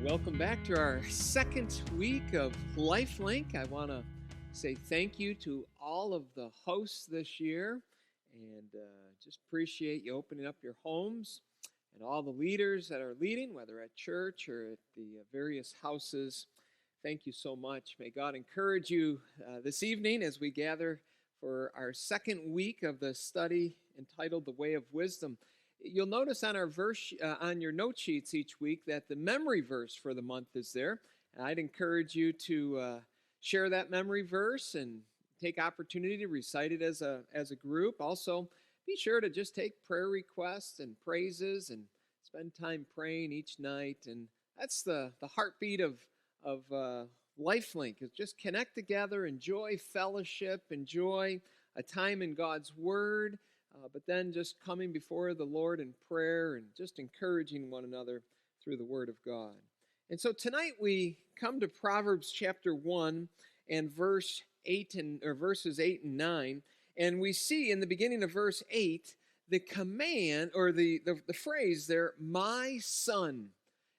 Welcome back to our second week of LifeLink. I want to say thank you to all of the hosts this year and just appreciate you opening up your homes and all the leaders that are leading, whether at church or at the various houses. Thank you so much. May God encourage you this evening as we gather for our second week of the study entitled The Way of Wisdom. You'll notice on our verse on your note sheets each week that the memory verse for the month is there. And I'd encourage you to share that memory verse and take opportunity to recite it as a group. Also, be sure to just take prayer requests and praises and spend time praying each night. And that's the heartbeat of LifeLink, is just connect together, enjoy fellowship, enjoy a time in God's Word. But then just coming before the Lord in prayer and just encouraging one another through the Word of God. And so tonight we come to Proverbs chapter 1 and verses 8 and 9, and we see in the beginning of verse 8 the command or the phrase there, my son.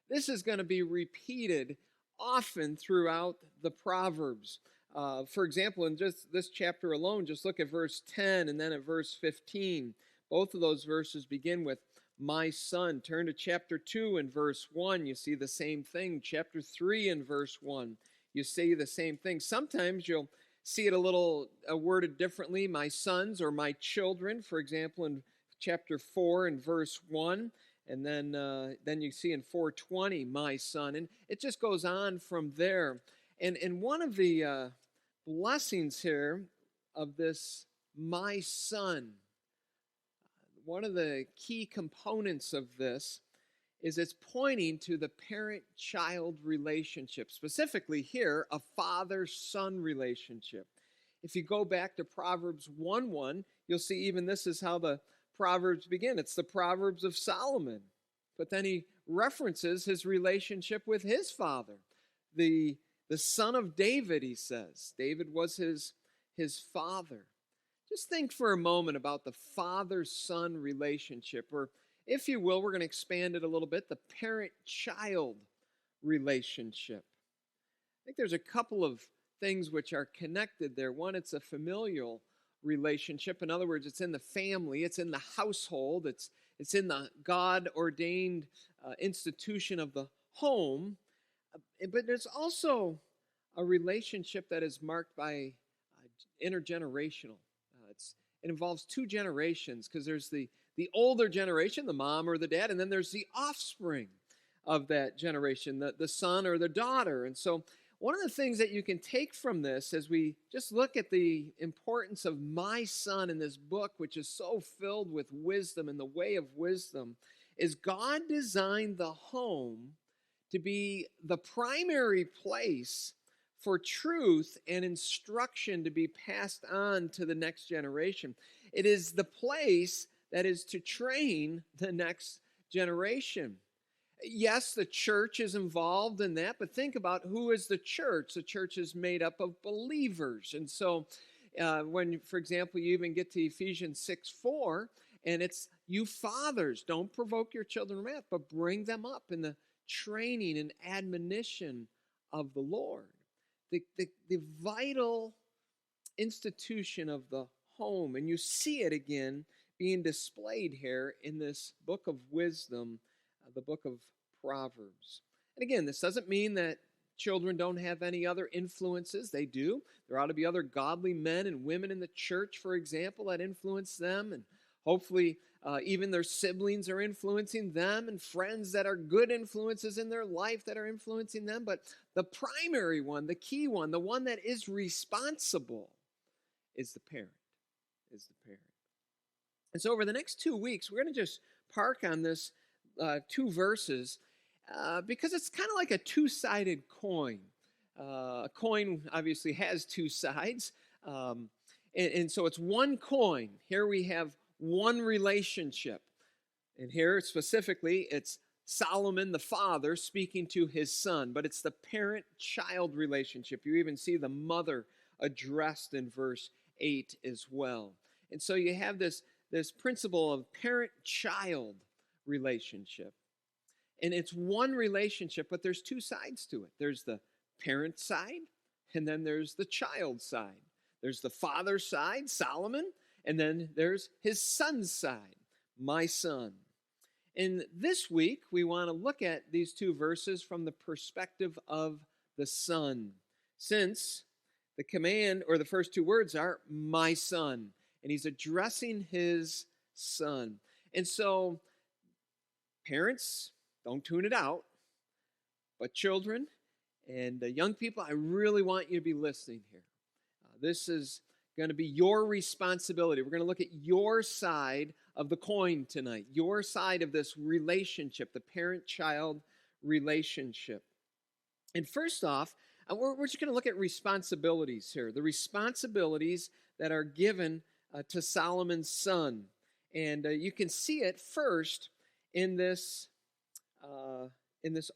This is going to be repeated often throughout the Proverbs. For example, in just this chapter alone, just look at verse 10 and then at verse 15. Both of those verses begin with, my son. Turn to chapter 2 and verse 1. You see the same thing. Chapter 3 and verse 1. You see the same thing. Sometimes you'll see it a little worded differently, my sons or my children. For example, in chapter 4 and verse 1. And then you see in 4:20, my son. And it just goes on from there. And one of the blessings here of this my son, one of the key components of this is it's pointing to the parent-child relationship, specifically here, a father-son relationship. If you go back to Proverbs 1:1, you'll see even this is how the Proverbs begin. It's the Proverbs of Solomon. But then he references his relationship with his father, the son of David, he says. David was his father. Just think for a moment about the father-son relationship, or if you will, we're going to expand it a little bit, the parent-child relationship. I think there's a couple of things which are connected there. One, it's a familial relationship. In other words, it's in the family, it's in the household, it's in the God-ordained institution of the home. But there's also a relationship that is marked by intergenerational. It involves two generations, because there's the older generation, the mom or the dad, and then there's the offspring of that generation, the son or the daughter. And so one of the things that you can take from this as we just look at the importance of my son in this book, which is so filled with wisdom and the way of wisdom, is God designed the home to be the primary place for truth and instruction to be passed on to the next generation. It is the place that is to train the next generation. Yes, the church is involved in that, but think about who is the church. The church is made up of believers. And so when, for example, you even get to Ephesians 6:4, and it's you fathers, don't provoke your children to wrath, but bring them up in the training and admonition of the Lord. The vital institution of the home, and you see it again being displayed here in this book of wisdom, the book of Proverbs. And again, this doesn't mean that children don't have any other influences. They do. There ought to be other godly men and women in the church, for example, that influence them, and hopefully even their siblings are influencing them, and friends that are good influences in their life that are influencing them. But the primary one, the key one, the one that is responsible is the parent, And so over the next 2 weeks, we're going to just park on this two verses because it's kind of like a two-sided coin. A coin obviously has two sides, and so it's one coin. Here we have one relationship, and here specifically it's Solomon the father speaking to his son, but it's the parent-child relationship. You even see the mother addressed in verse 8 as well. And so you have this principle of parent-child relationship. And it's one relationship, but there's two sides to it. There's the parent side, and then there's the child side. There's the father side, Solomon, and then there's his son's side, my son. And this week, we want to look at these two verses from the perspective of the son, since the command, or the first two words, are my son, and he's addressing his son. And so, parents, don't tune it out, but children and young people, I really want you to be listening here. This is going to be your responsibility. We're going to look at your side of the coin tonight, your side of this relationship, the parent-child relationship. And first off, we're just going to look at responsibilities here, the responsibilities that are given to Solomon's son. And you can see it first in this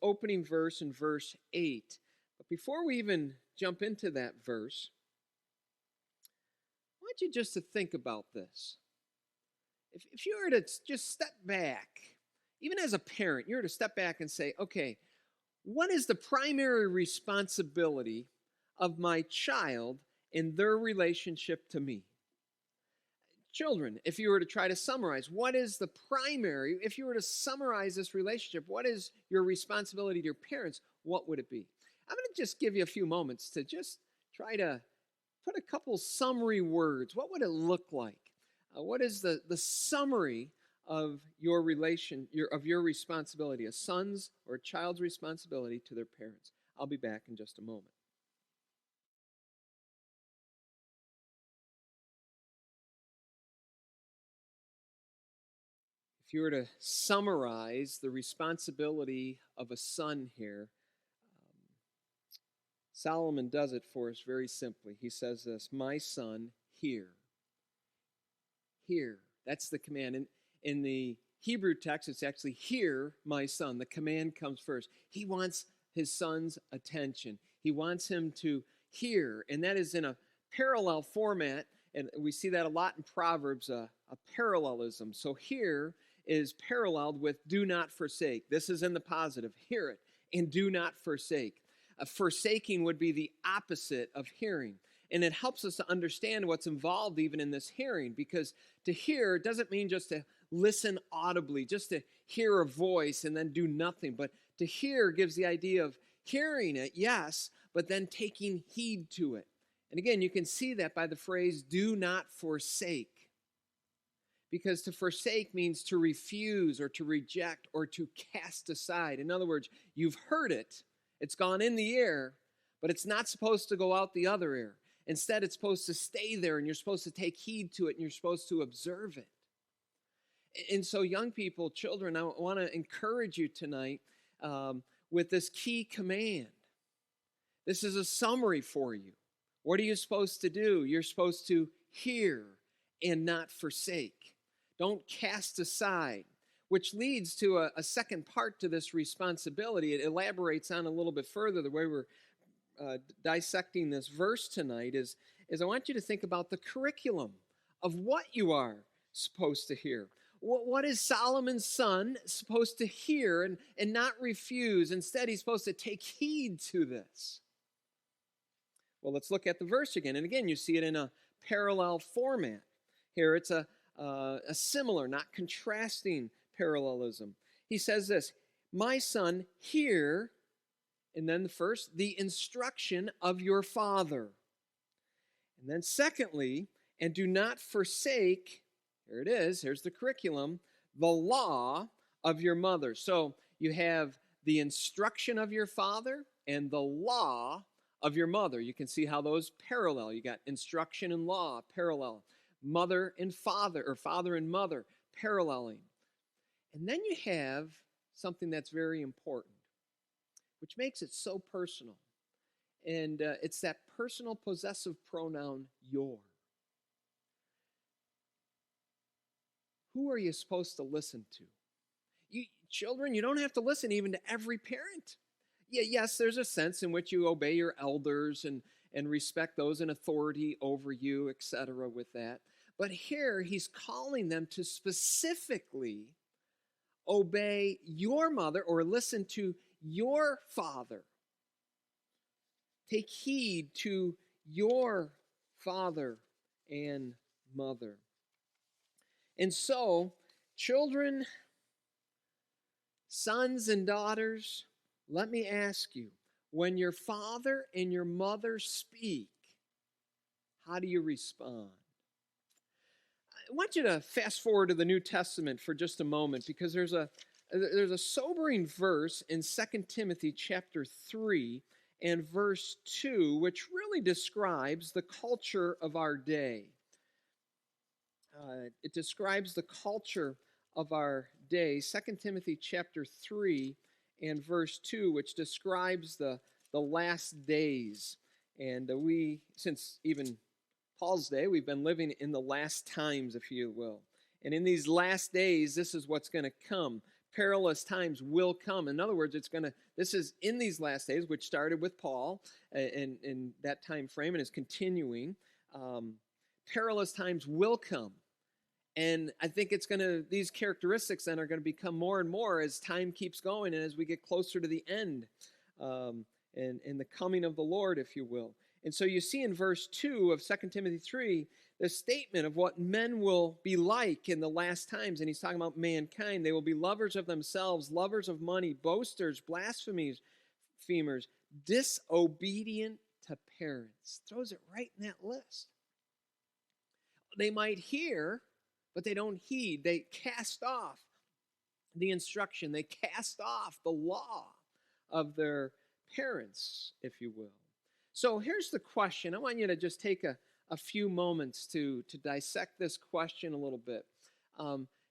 opening verse, in verse 8. But before we even jump into that verse, I want you just to think about this. If you were to just step back, even as a parent, you were to step back and say, okay, what is the primary responsibility of my child in their relationship to me? Children, if you were to try to summarize, what is the primary, if you were to summarize this relationship, what is your responsibility to your parents, what would it be? I'm going to just give you a few moments to just try to put a couple summary words. What would it look like? What is the summary of your responsibility, a son's or a child's responsibility to their parents? I'll be back in just a moment. If you were to summarize the responsibility of a son here, Solomon does it for us very simply. He says this, my son, hear. Hear. That's the command. In the Hebrew text, it's actually hear, my son. The command comes first. He wants his son's attention. He wants him to hear, and that is in a parallel format, and we see that a lot in Proverbs, a parallelism. So hear is paralleled with do not forsake. This is in the positive. Hear it, and do not forsake. Forsaking would be the opposite of hearing. And it helps us to understand what's involved even in this hearing, because to hear doesn't mean just to listen audibly, just to hear a voice and then do nothing. But to hear gives the idea of hearing it, yes, but then taking heed to it. And again, you can see that by the phrase, do not forsake. Because to forsake means to refuse or to reject or to cast aside. In other words, you've heard it. It's gone in the air, but it's not supposed to go out the other ear. Instead, it's supposed to stay there, and you're supposed to take heed to it, and you're supposed to observe it. And so, young people, children, I want to encourage you tonight with this key command. This is a summary for you. What are you supposed to do? You're supposed to hear and not forsake. Don't cast aside. Which leads to a second part to this responsibility. It elaborates on a little bit further. The way we're dissecting this verse tonight is I want you to think about the curriculum of what you are supposed to hear. What is Solomon's son supposed to hear and not refuse? Instead, he's supposed to take heed to this. Well, let's look at the verse again. And again, you see it in a parallel format. Here it's a similar, not contrasting parallelism. He says this, my son, hear, and then first, the instruction of your father. And then secondly, and do not forsake, here it is, here's the curriculum, the law of your mother. So you have the instruction of your father and the law of your mother. You can see how those parallel. You got instruction and law parallel. Mother and father, or father and mother paralleling. And then you have something that's very important, which makes it so personal. And it's that personal possessive pronoun, your. Who are you supposed to listen to? Children, you don't have to listen even to every parent. Yes, there's a sense in which you obey your elders and respect those in authority over you, etc. with that. But here, he's calling them to specifically obey your mother or listen to your father. Take heed to your father and mother. And so, children, sons and daughters, let me ask you, when your father and your mother speak, how do you respond? I want you to fast forward to the New Testament for just a moment, because there's a sobering verse in 2 Timothy chapter 3 and verse 2, which really describes the culture of our day. It describes the culture of our day. 2 Timothy chapter 3 and verse 2, which describes the last days. And we, since even Paul's day, we've been living in the last times, if you will. And in these last days, this is what's going to come. Perilous times will come. In other words, this is in these last days, which started with Paul in that time frame and is continuing. Perilous times will come. And I think these characteristics then are going to become more and more as time keeps going and as we get closer to the end and the coming of the Lord, if you will. And so you see in verse 2 of 2 Timothy 3, the statement of what men will be like in the last times. And he's talking about mankind. They will be lovers of themselves, lovers of money, boasters, blasphemers, disobedient to parents. Throws it right in that list. They might hear, but they don't heed. They cast off the instruction. They cast off the law of their parents, if you will. So here's the question. I want you to just take a few moments to dissect this question a little bit.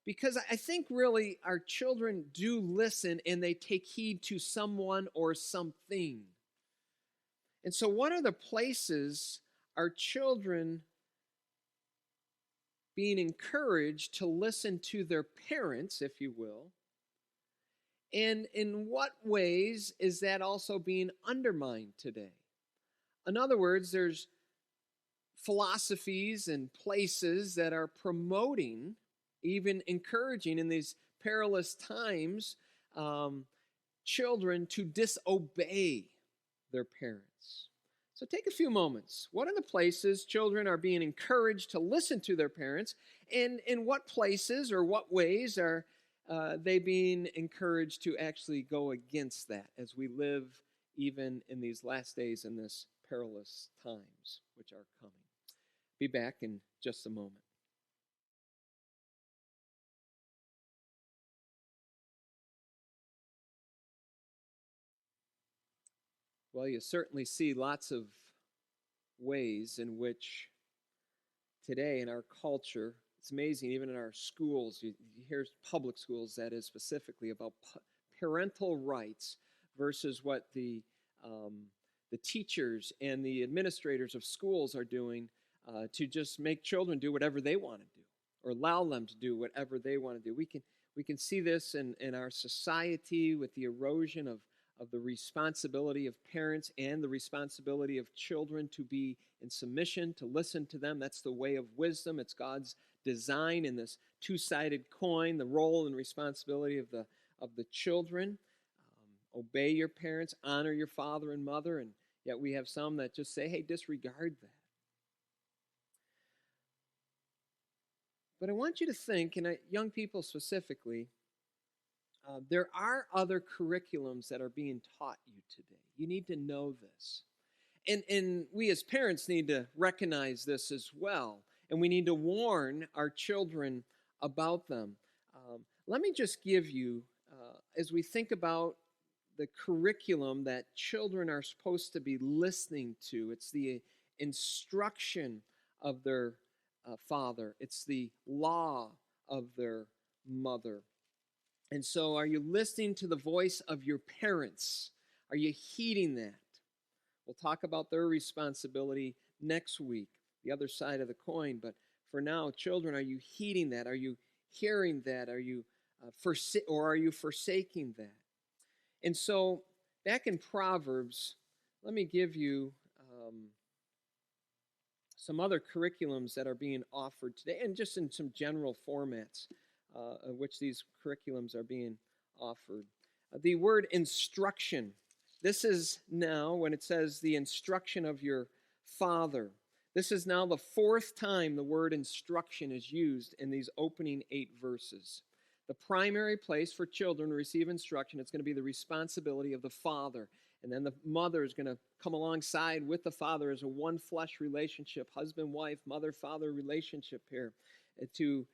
Because I think really our children do listen and they take heed to someone or something. And so what are the places our children being encouraged to listen to their parents, if you will? And in what ways is that also being undermined today? In other words, there's philosophies and places that are promoting, even encouraging in these perilous times, children to disobey their parents. So take a few moments. What are the places children are being encouraged to listen to their parents? And in what places or what ways are they being encouraged to actually go against that as we live even in these last days in this perilous times which are coming? Be back in just a moment. Well, you certainly see lots of ways in which today in our culture, it's amazing, even in our schools, you hear public schools, that is specifically, about parental rights versus what the teachers and the administrators of schools are doing to just make children do whatever they want to do or allow them to do whatever they want to do. We can see this in our society with the erosion of the responsibility of parents and the responsibility of children to be in submission, to listen to them. That's the way of wisdom. It's God's design in this two-sided coin, the role and responsibility of the children. Obey your parents, honor your father and mother, and yet we have some that just say, hey, disregard that. But I want you to think, and young people specifically, there are other curriculums that are being taught you today. You need to know this. And we as parents need to recognize this as well. And we need to warn our children about them. Let me just give you, as we think about the curriculum that children are supposed to be listening to, it's the instruction of their father, it's the law of their mother. And so, are you listening to the voice of your parents? Are you heeding that? We'll talk about their responsibility next week, the other side of the coin. But for now, children, are you heeding that? Are you hearing that? Are you are you forsaking that? And so, back in Proverbs, let me give you some other curriculums that are being offered today, and just in some general formats. in which these curriculums are being offered. The word instruction. This is now when it says the instruction of your father. This is now the fourth time the word instruction is used in these opening 8 verses. The primary place for children to receive instruction, it's going to be the responsibility of the father. And then the mother is going to come alongside with the father as a one flesh relationship, husband-wife, mother-father relationship here to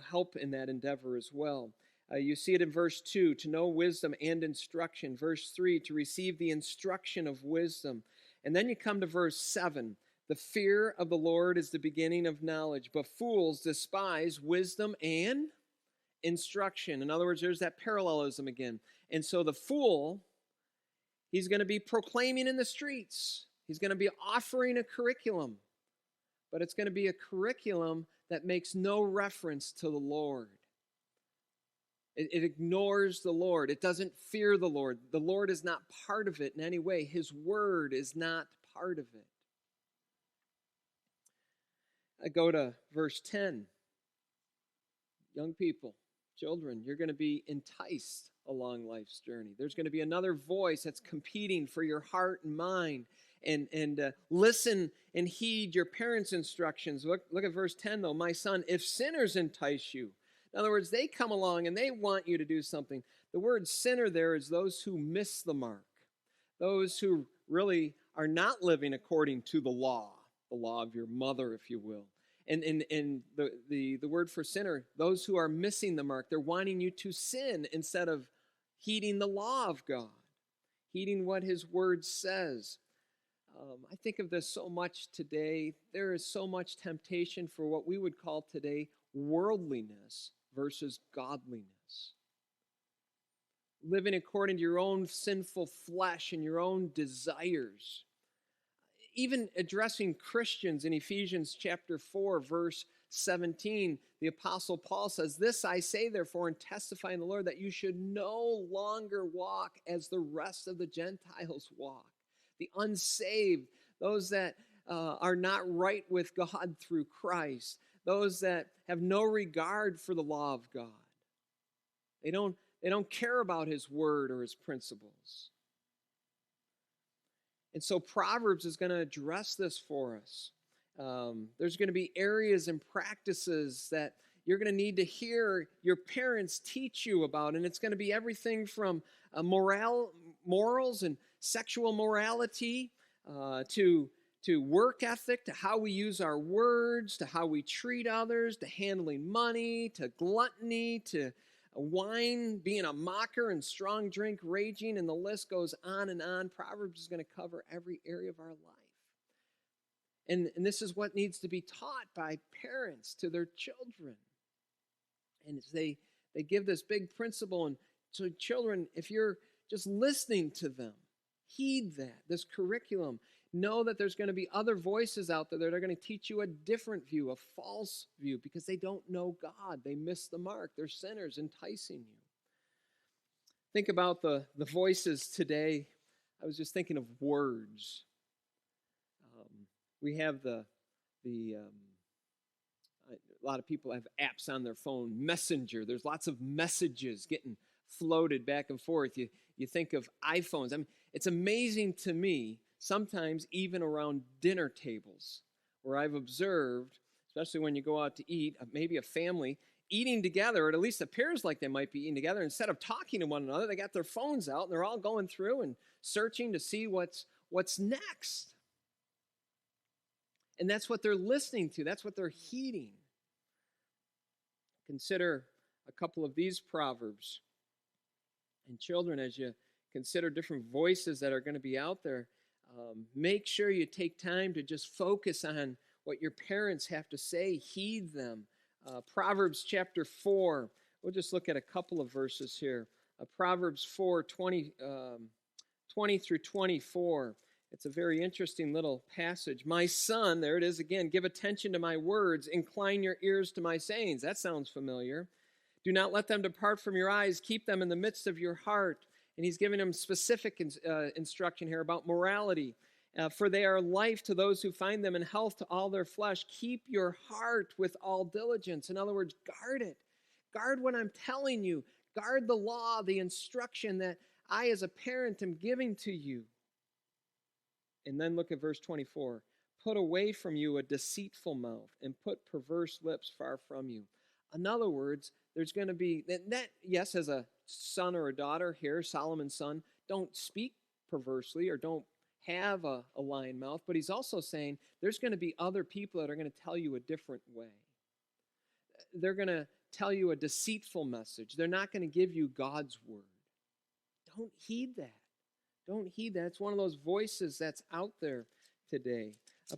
help in that endeavor as well. You see it in verse 2, to know wisdom and instruction. Verse 3, to receive the instruction of wisdom. And then you come to verse 7. The fear of the Lord is the beginning of knowledge, but fools despise wisdom and instruction. In other words, there's that parallelism again. And so the fool, he's going to be proclaiming in the streets. He's going to be offering a curriculum, but it's going to be a curriculum that makes no reference to the Lord. It ignores the Lord. It doesn't fear the Lord. The Lord is not part of it in any way. His word is not part of it. I go to verse 10. Young people, children, you're going to be enticed along life's journey. There's going to be another voice that's competing for your heart and mind. And listen and heed your parents' instructions. Look at verse 10, though. My son, if sinners entice you. In other words, they come along and they want you to do something. The word sinner there is those who miss the mark, those who really are not living according to the law of your mother, if you will. And the word for sinner, those who are missing the mark, they're wanting you to sin instead of heeding the law of God, heeding what his word says. I think of this so much today. There is so much temptation for what we would call today worldliness versus godliness. Living according to your own sinful flesh and your own desires. Even addressing Christians in Ephesians chapter 4, verse 17, the Apostle Paul says, "This I say, therefore, and testify in the Lord, that you should no longer walk as the rest of the Gentiles walk." The unsaved, those that are not right with God through Christ, those that have no regard for the law of God. They don't care about his word or his principles. And so Proverbs is going to address this for us. There's going to be areas and practices that you're going to need to hear your parents teach you about. And it's going to be everything from morals and sexual morality to work ethic, to how we use our words, to how we treat others, to handling money, to gluttony, to wine, being a mocker, and strong drink raging, and the list goes on and on. Proverbs is going to cover every area of our life. And this is what needs to be taught by parents to their children. And they give this big principle, and so children, if you're just listening to them, heed that, this curriculum. Know that there's going to be other voices out there that are going to teach you a different view, a false view, because they don't know God. They miss the mark. They're sinners enticing you. Think about the voices today. I was just thinking of words. We have a lot of people have apps on their phone. Messenger. There's lots of messages getting floated back and forth. You think of iPhones. I mean, it's amazing to me, sometimes even around dinner tables, where I've observed, especially when you go out to eat, maybe a family eating together, or at least appears like they might be eating together. Instead of talking to one another, they got their phones out, and they're all going through and searching to see what's next. And that's what they're listening to. That's what they're heeding. Consider a couple of these proverbs. And children, as you consider different voices that are going to be out there, make sure you take time to just focus on what your parents have to say. Heed them. Proverbs chapter 4. We'll just look at a couple of verses here. Proverbs 4, 20 through 24. It's a very interesting little passage. My son, there it is again, give attention to my words, incline your ears to my sayings. That sounds familiar. Do not let them depart from your eyes. Keep them in the midst of your heart. And he's giving them specific instruction here about morality. For they are life to those who find them and health to all their flesh. Keep your heart with all diligence. In other words, guard it. Guard what I'm telling you. Guard the law, the instruction that I as a parent am giving to you. And then look at verse 24. Put away from you a deceitful mouth and put perverse lips far from you. In other words, there's going to be, that yes, as a son or a daughter here, Solomon's son, don't speak perversely or don't have a lying mouth, but he's also saying there's going to be other people that are going to tell you a different way. They're going to tell you a deceitful message. They're not going to give you God's word. Don't heed that. Don't heed that. It's one of those voices that's out there today.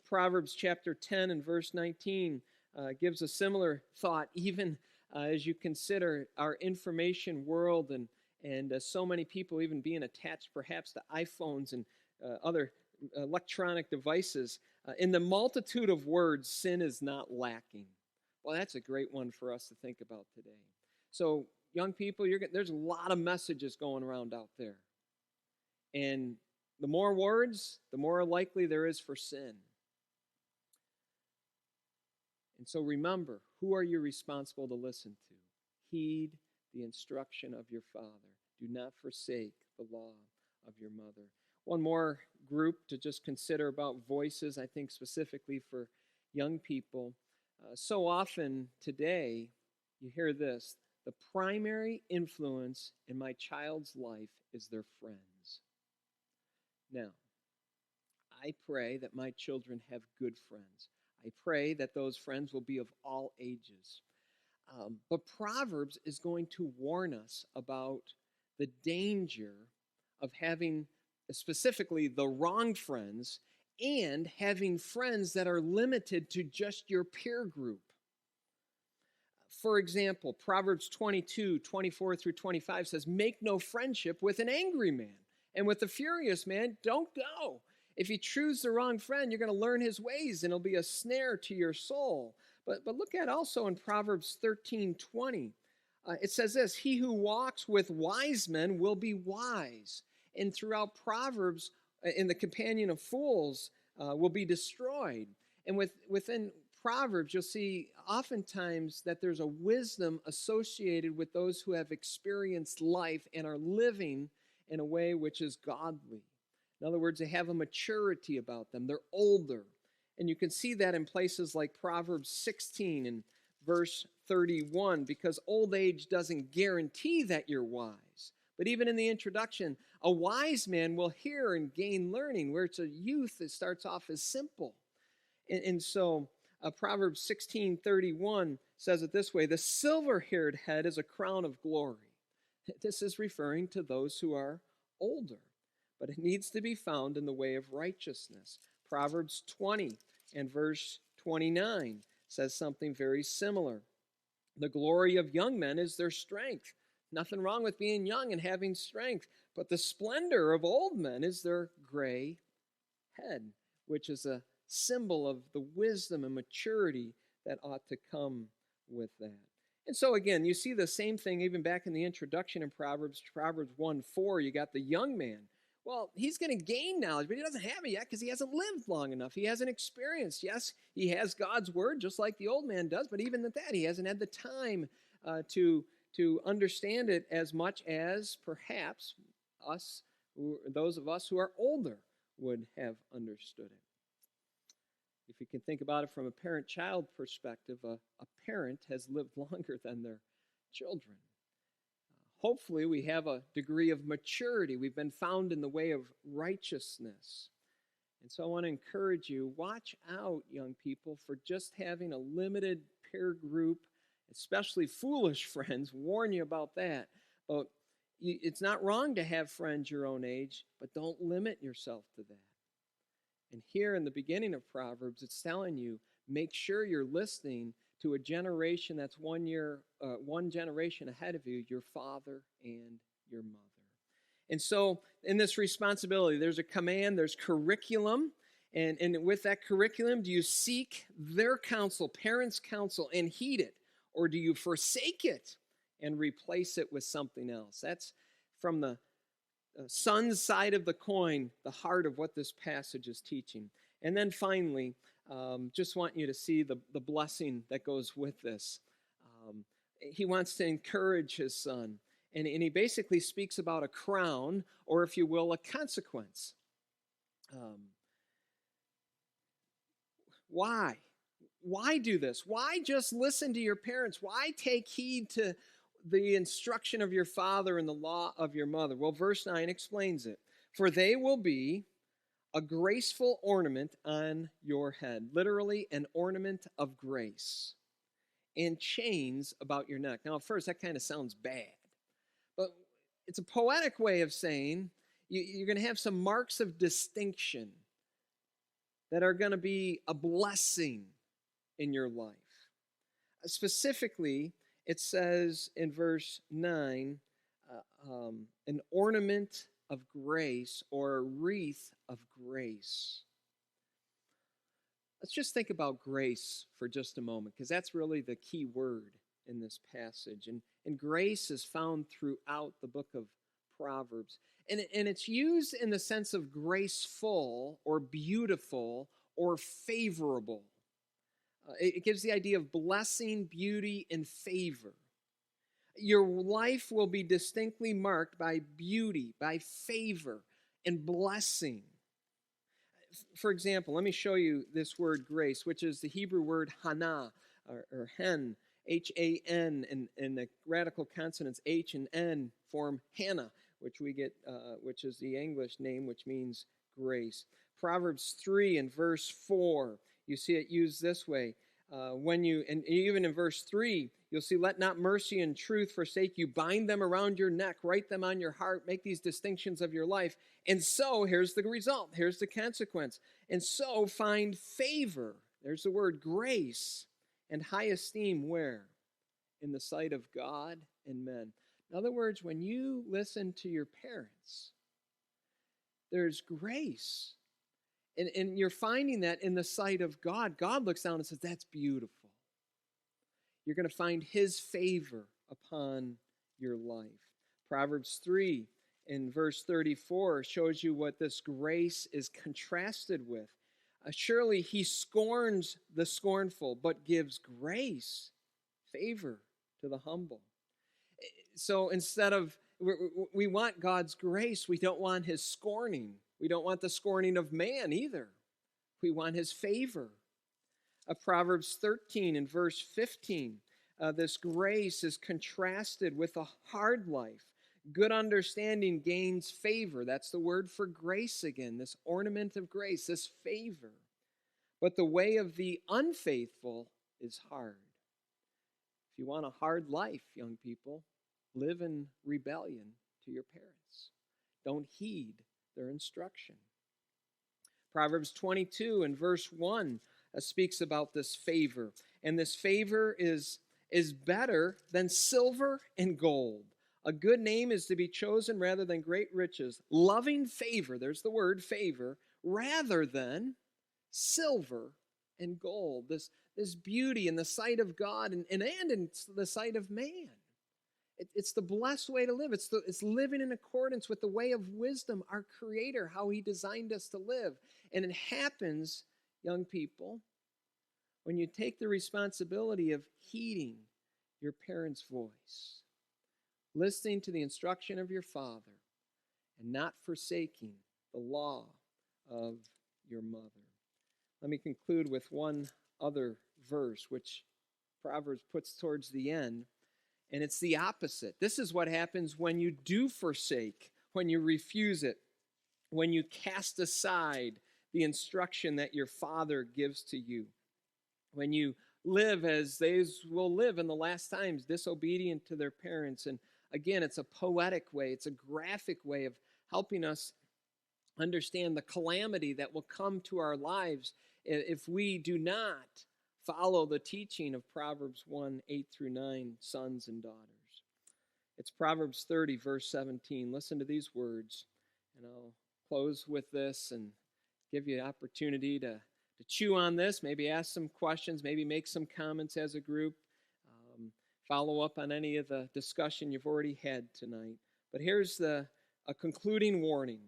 Proverbs chapter 10 and verse 19 gives a similar thought, even as you consider our information world and so many people even being attached perhaps to iPhones and other electronic devices. In the multitude of words, sin is not lacking. Well, that's a great one for us to think about today. So, young people, there's a lot of messages going around out there. And the more words, the more likely there is for sin. And so remember, who are you responsible to listen to? Heed the instruction of your father. Do not forsake the law of your mother. One more group to just consider about voices, I think specifically for young people. So often today, you hear this: the primary influence in my child's life is their friends. Now, I pray that my children have good friends. I pray that those friends will be of all ages. But Proverbs is going to warn us about the danger of having specifically the wrong friends and having friends that are limited to just your peer group. For example, Proverbs 22, 24 through 25 says, make no friendship with an angry man, and with a furious man, don't go. If you choose the wrong friend, you're going to learn his ways, and it'll be a snare to your soul. But look at also in Proverbs 13:20. It says this: he who walks with wise men will be wise. And throughout Proverbs, in the companion of fools, will be destroyed. And within Proverbs, you'll see oftentimes that there's a wisdom associated with those who have experienced life and are living in a way which is godly. In other words, they have a maturity about them. They're older. And you can see that in places like Proverbs 16 and verse 31, because old age doesn't guarantee that you're wise. But even in the introduction, a wise man will hear and gain learning, where it's a youth that starts off as simple. And so Proverbs 16:31 says it this way: the silver-haired head is a crown of glory. This is referring to those who are older, but it needs to be found in the way of righteousness. Proverbs 20 and verse 29 says something very similar. The glory of young men is their strength. Nothing wrong with being young and having strength, but the splendor of old men is their gray head, which is a symbol of the wisdom and maturity that ought to come with that. And so again, you see the same thing even back in the introduction in Proverbs 1:4. You got the young man. Well, he's going to gain knowledge, but he doesn't have it yet because he hasn't lived long enough. He hasn't experienced. Yes, he has God's word just like the old man does, but even at that, he hasn't had the time to understand it as much as perhaps those of us who are older would have understood it. If you can think about it from a parent-child perspective, a parent has lived longer than their children. Hopefully, we have a degree of maturity. We've been found in the way of righteousness. And so I want to encourage you, watch out, young people, for just having a limited peer group, especially foolish friends. Warn you about that. But it's not wrong to have friends your own age, but don't limit yourself to that. And here in the beginning of Proverbs, it's telling you, make sure you're listening to a generation that's one generation ahead of you, your father and your mother. And so in this responsibility, there's a command, there's curriculum, and with that curriculum, do you seek their counsel, parents' counsel, and heed it? Or do you forsake it and replace it with something else? That's from the son's side of the coin, the heart of what this passage is teaching. And then finally, just want you to see the blessing that goes with this. He wants to encourage his son. And he basically speaks about a crown, or if you will, a consequence. Why? Why do this? Why just listen to your parents? Why take heed to the instruction of your father and the law of your mother? Well, verse 9 explains it. For they will be a graceful ornament on your head, literally an ornament of grace, and chains about your neck. Now, at first, that kind of sounds bad, but it's a poetic way of saying you're going to have some marks of distinction that are going to be a blessing in your life. Specifically, it says in verse 9, an ornament of grace or a wreath of grace. Let's just think about grace for just a moment, because that's really the key word in this passage. And grace is found throughout the book of Proverbs. And it's used in the sense of graceful or beautiful or favorable. It gives the idea of blessing, beauty, and favor. Your life will be distinctly marked by beauty, by favor, and blessing. For example, let me show you this word grace, which is the Hebrew word hana, or hen, H-A-N, and the radical consonants H and N form Hannah, which we get, which is the English name, which means grace. Proverbs 3 and verse 4, you see it used this way. And even in verse 3, you'll see, let not mercy and truth forsake you. Bind them around your neck. Write them on your heart. Make these distinctions of your life. And so, here's the result. Here's the consequence. And so, find favor. There's the word grace. And high esteem where? In the sight of God and men. In other words, when you listen to your parents, there's grace. And you're finding that in the sight of God. God looks down and says, that's beautiful. You're going to find his favor upon your life. Proverbs 3 in verse 34 shows you what this grace is contrasted with. Surely he scorns the scornful, but gives grace, favor to the humble. So instead of, we want God's grace, we don't want his scorning. We don't want the scorning of man either. We want his favor. Proverbs 13 and verse 15, this grace is contrasted with a hard life. Good understanding gains favor. That's the word for grace again, this ornament of grace, this favor. But the way of the unfaithful is hard. If you want a hard life, young people, live in rebellion to your parents. Don't heed their instruction. Proverbs 22 and verse 1 speaks about this favor. And this favor is better than silver and gold. A good name is to be chosen rather than great riches. Loving favor, there's the word favor, rather than silver and gold. This beauty in the sight of God and in the sight of man. It's the blessed way to live. It's living in accordance with the way of wisdom, our Creator, how he designed us to live. And it happens, young people, when you take the responsibility of heeding your parents' voice, listening to the instruction of your father, and not forsaking the law of your mother. Let me conclude with one other verse, which Proverbs puts towards the end. And it's the opposite. This is what happens when you do forsake, when you refuse it, when you cast aside the instruction that your father gives to you, when you live as they will live in the last times, disobedient to their parents. And again, it's a poetic way, it's a graphic way of helping us understand the calamity that will come to our lives if we do not follow the teaching of Proverbs 1, 8 through 9, sons and daughters. It's Proverbs 30, verse 17. Listen to these words, and I'll close with this and give you an opportunity to chew on this, maybe ask some questions, maybe make some comments as a group, follow up on any of the discussion you've already had tonight. But here's a concluding warning.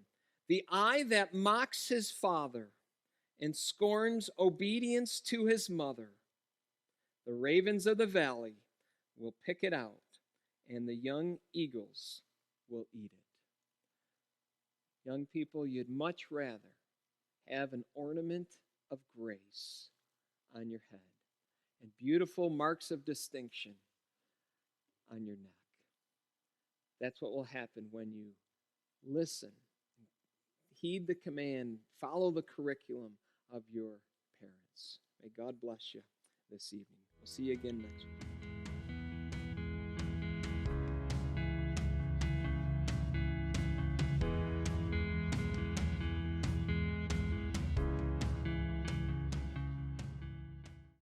The eye that mocks his father and scorns obedience to his mother, the ravens of the valley will pick it out, and the young eagles will eat it. Young people, you'd much rather have an ornament of grace on your head and beautiful marks of distinction on your neck. That's what will happen when you listen, heed the command, follow the curriculum of your parents. May God bless you this evening. We'll see you again next week.